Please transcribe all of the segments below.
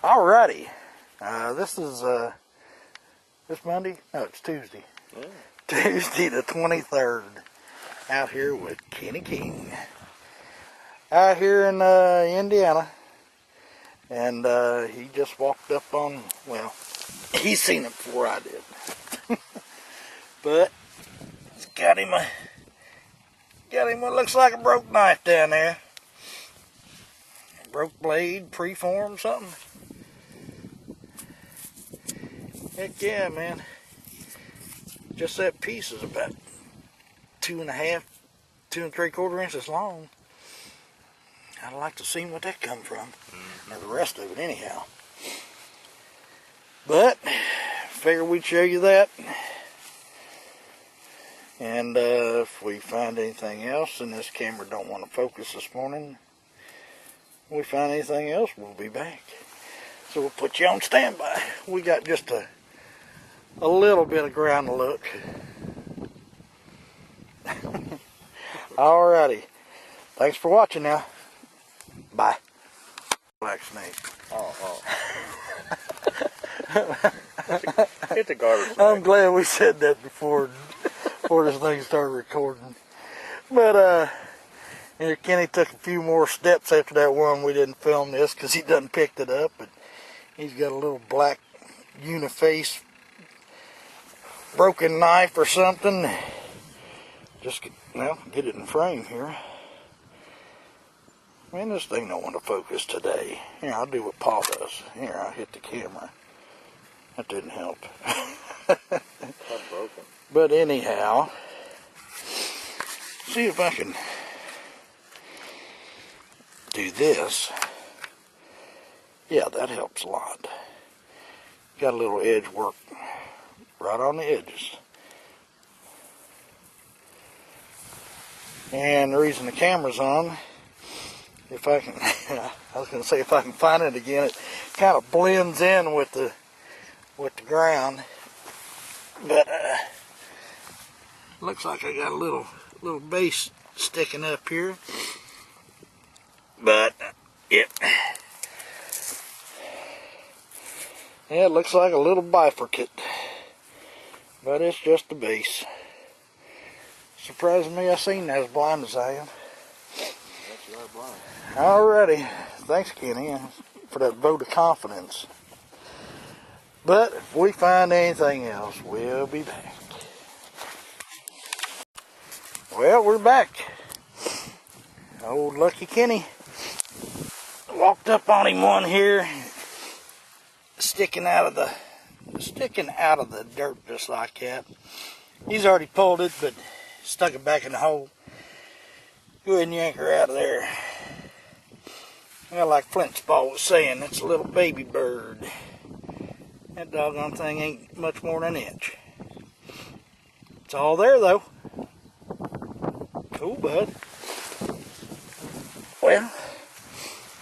Alrighty, this is this Monday? No, it's Tuesday. Yeah. Tuesday the 23rd. Out here with Kenny King. Out here in Indiana, and he just walked up on. Well, he's seen it before I did, but it's got him what looks like a broke knife down there. Broke blade, preform, something. Heck yeah, man. Just that piece is about 2.5, 2 3/4 inches long. I'd like to see what that come from. Or the rest of it anyhow. But, figured we'd show you that. And if we find anything else, and this camera don't want to focus this morning, if we find anything else, we'll be back. So we'll put you on standby. We got just a little bit of ground to look. Alrighty. Thanks for watching now. Bye. Black snake. Oh. It's a garbage snake. I'm glad we said that before this thing started recording. But Kenny took a few more steps after that one. We didn't film this because he done picked it up, but he's got a little black uniface broken knife or something. Just get it in frame here. Man, this thing don't want to focus today. Here, I'll do what Paul does. Here, I'll hit the camera. That didn't help. That's broken. But anyhow, see if I can do this. Yeah, that helps a lot. Got a little edge work right on the edges. And the reason the camera's on, if I can, I was going to say if I can find it again, it kind of blends in with the ground. But looks like I got a little base sticking up here. But yeah, it looks like a little bifurcate, but it's just a base. Surprising me I seen that as blind as I am. Yes, you are blind. Alrighty, thanks Kenny for that vote of confidence. But if we find anything else, we'll be back. Well, we're back. Old Lucky Kenny. Walked up on him one here, sticking out of the dirt just like that. He's already pulled it, but stuck it back in the hole. Go ahead and yank her out of there. Well, like Flint's Ball was saying, it's a little baby bird. That doggone thing ain't much more than an inch. It's all there though. Cool, bud. Well,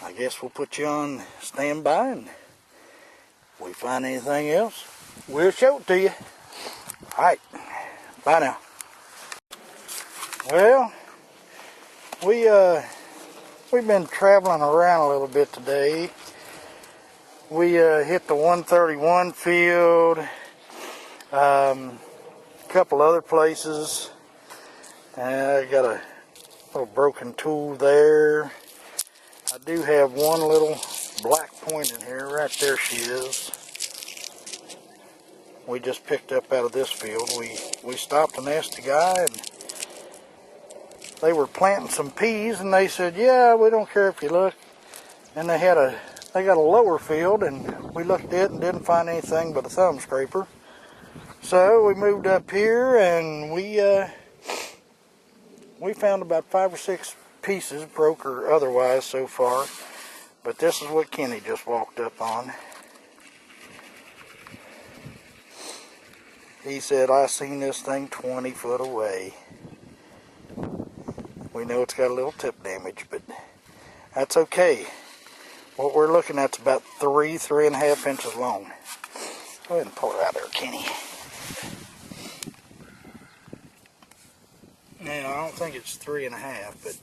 I guess we'll put you on standby, and if we find anything else, we'll show it to you. Alright, bye now. Well, we've been traveling around a little bit today. We hit the 131 field, a couple other places. I got a little broken tool there. I do have one little black point in here. Right there she is. We just picked up out of this field. We stopped and asked the guy, and they were planting some peas, and they said, yeah, we don't care if you look. And they got a lower field, and we looked at it and didn't find anything but a thumb scraper. So we moved up here, and we found about 5 or 6 pieces, broke or otherwise so far. But this is what Kenny just walked up on. He said, I seen this thing 20 foot away. We know it's got a little tip damage, but that's okay. What we're looking at is about 3.5 inches long. Go ahead and pull her out there, Kenny. Now, I don't think it's 3.5, but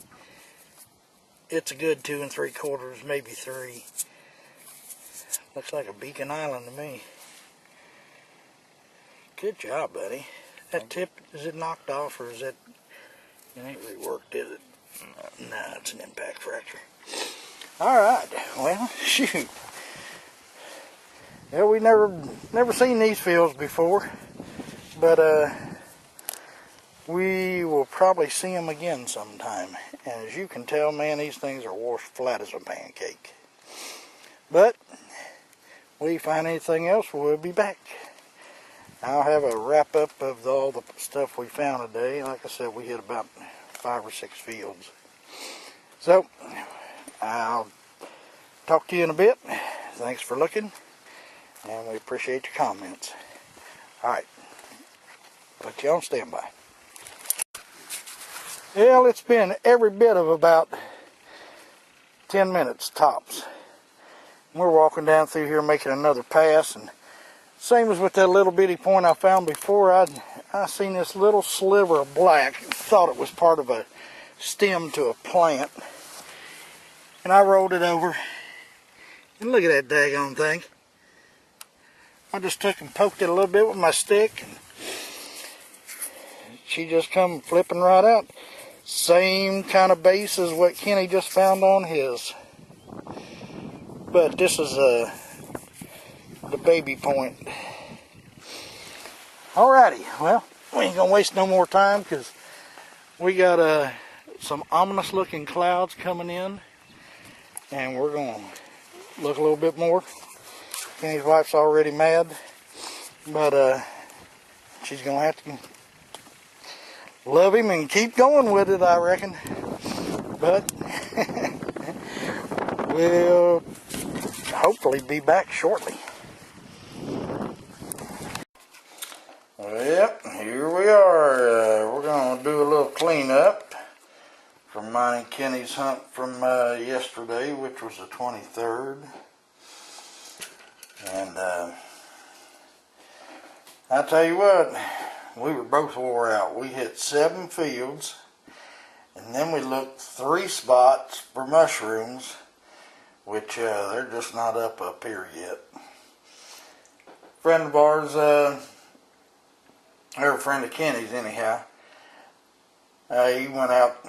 it's a good 2 3/4, maybe 3. Looks like a beacon island to me. Good job, buddy. That tip, is it knocked off or is it ain't reworked, is it? No, it's an impact fracture. Alright, well, shoot. Yeah, we never seen these fields before, but we will probably see them again sometime. And as you can tell, man, these things are washed flat as a pancake. But we find anything else, we'll be back. I'll have a wrap up of all the stuff we found today. Like I said, we hit about 5 or 6 fields. So, I'll talk to you in a bit. Thanks for looking, and we appreciate your comments. Alright, put you on standby. Well, it's been every bit of about 10 minutes tops. We're walking down through here making another pass, and same as with that little bitty point I found before, I seen this little sliver of black, thought it was part of a stem to a plant, and I rolled it over, and look at that daggone thing. I just took and poked it a little bit with my stick, and she just come flipping right out. Same kind of base as what Kenny just found on his. But this is the baby point. Alrighty, well, we ain't gonna waste no more time because we got some ominous looking clouds coming in, and we're gonna look a little bit more. Kenny's wife's already mad, but she's gonna have to love him and keep going with it, I reckon. But we'll hopefully be back shortly. Yep, here we are. We're going to do a little cleanup from mine and Kenny's hunt from yesterday, which was the 23rd. And I tell you what, we were both wore out. We hit 7 fields, and then we looked 3 spots for mushrooms, which they're just not up here yet. Friend of ours, or a friend of Kenny's anyhow, he went out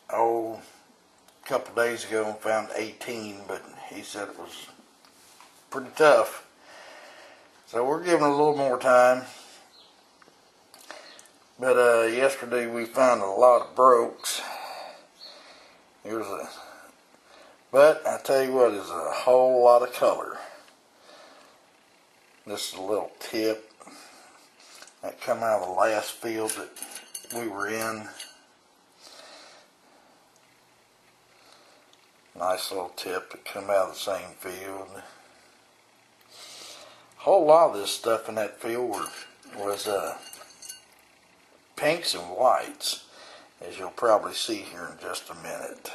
a couple days ago and found 18, but he said it was pretty tough. So we're giving it a little more time. But yesterday we found a lot of brokes. But I tell you what, there's a whole lot of color. This is a little tip that come out of the last field that we were in. Nice little tip that come out of the same field. A whole lot of this stuff in that field was pinks and whites, as you'll probably see here in just a minute.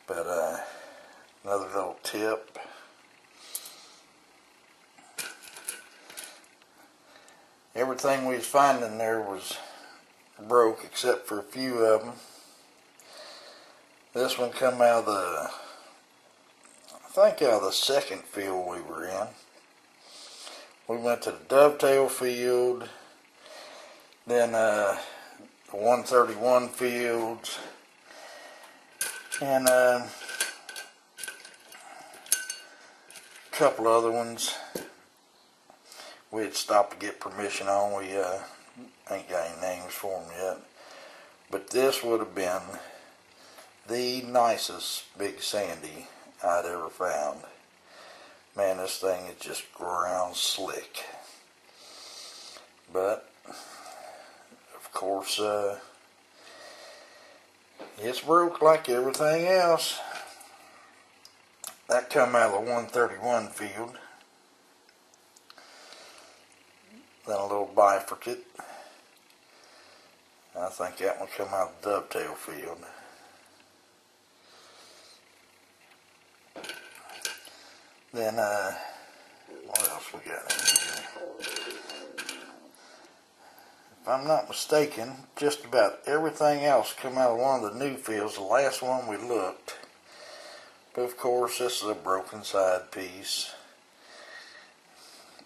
But another little tip. Everything we was finding there was broke except for a few of them. This one come out of the, I think out of the second field we were in. We went to the Dovetail field, then the 131 fields, and a couple other ones we had stopped to get permission on. We ain't got any names for them yet. But this would have been the nicest big sandy I'd ever found. Man, this thing is just ground slick. But, of course, it's broke like everything else. That come out of the 131 field. Then a little bifurcate. I think that one come out of the Dovetail field. Then, what else we got in here? if I'm not mistaken, just about everything else come out of one of the new fields, the last one we looked. But of course, this is a broken side piece.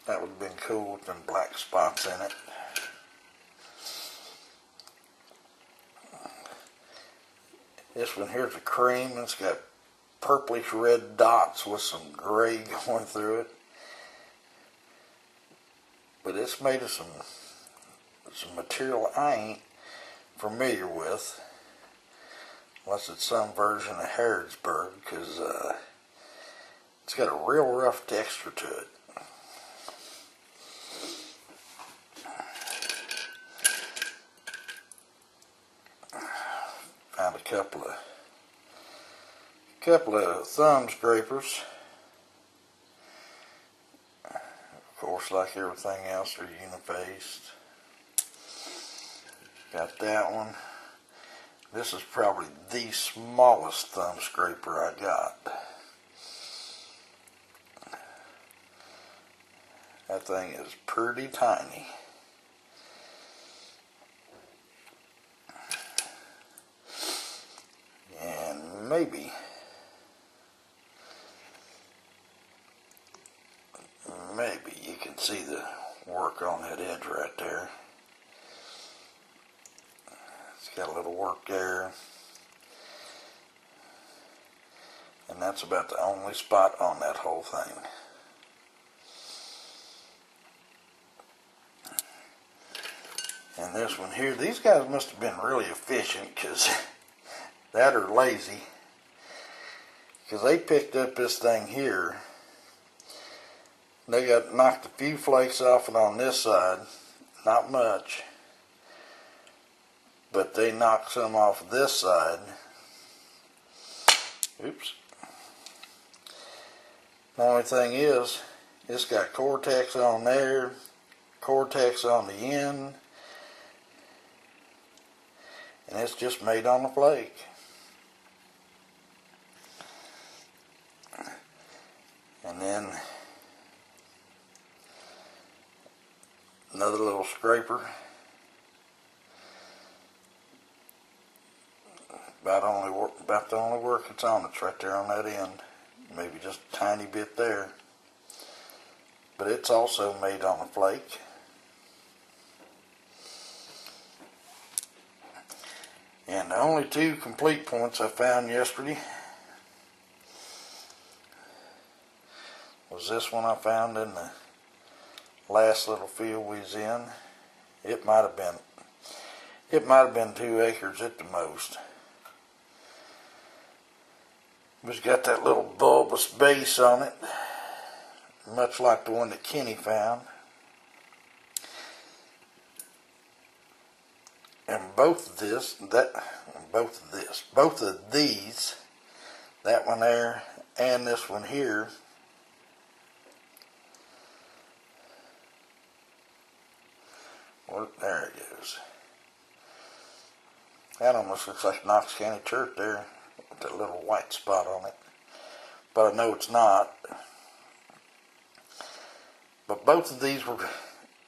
That would have been cool with them black spots in it. This one here's a cream, and it's got purplish red dots with some gray going through it. But it's made of some material I ain't familiar with, unless it's some version of Harrodsburg, because it's got a real rough texture to it. Found a couple of thumb scrapers. Of course, like everything else, they're unifaced. Got that one. This is probably the smallest thumb scraper I got. That thing is pretty tiny. And maybe you can see the work on that edge right there. It's got a little work there. And that's about the only spot on that whole thing. And this one here, these guys must have been really efficient, because that or lazy, because they picked up this thing here. They got knocked a few flakes off it on this side, not much, but they knocked some off this side. Oops. The only thing is, it's got Cortex on there, Cortex on the end, and it's just made on the flake. And then another little scraper. About the only work it's on. It's right there on that end. Maybe just a tiny bit there. But it's also made on a flake. And the only two complete points I found yesterday was this one I found in the last little field we was in. It might have been 2 acres at the most. It's got that little bulbous base on it, much like the one that Kenny found. And both of these, that one there and this one here, well, there it goes. That almost looks like Knox County Church there, with that little white spot on it. But I know it's not. But both of these were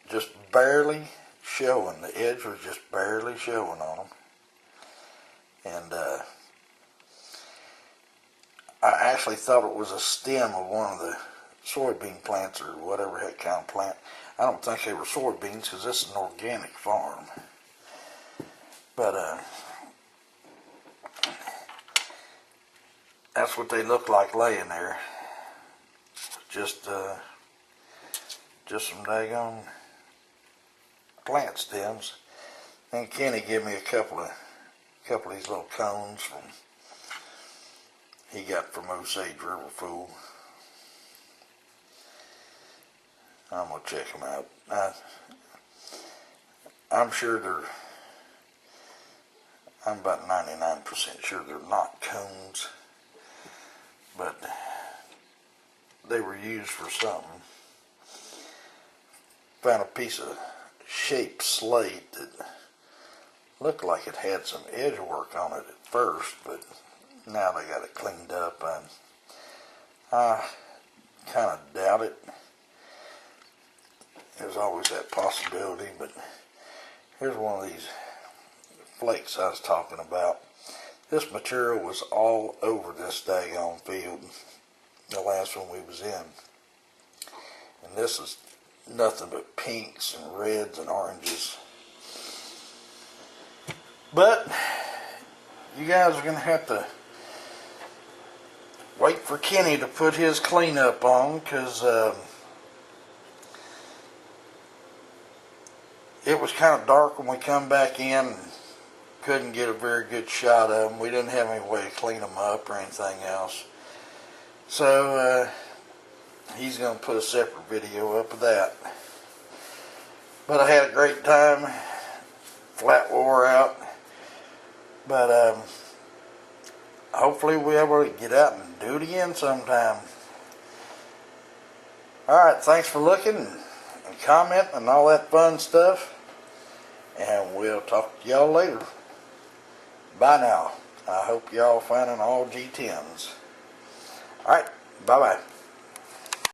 just barely showing. The edge was just barely showing on them. And I actually thought it was a stem of one of the soybean plants or whatever heck kind of plant. I don't think they were soybeans, because this is an organic farm. But that's what they look like laying there. Just some daggone plant stems. And Kenny gave me a couple of these little cones he got from Osage River Fool. I'm gonna check them out. I'm about 99% sure they're not cones, but they were used for something. Found a piece of shaped slate that looked like it had some edge work on it at first, but now they got it cleaned up, and I kind of doubt it. There's always that possibility, but Here's one of these flakes I was talking about. This material was all over this daggone field, the last one we was in. And this is nothing but pinks and reds and oranges. But you guys are going to have to wait for Kenny to put his cleanup on, because it was kind of dark when we come back in and couldn't get a very good shot of them. We didn't have any way to clean them up or anything else. So he's going to put a separate video up of that. But I had a great time. Flat wore out. But hopefully we'll be able to get out and do it again sometime. Alright, thanks for looking and commenting and all that fun stuff. And we'll talk to y'all later. Bye now. I hope y'all finding all G10s. Alright, bye bye.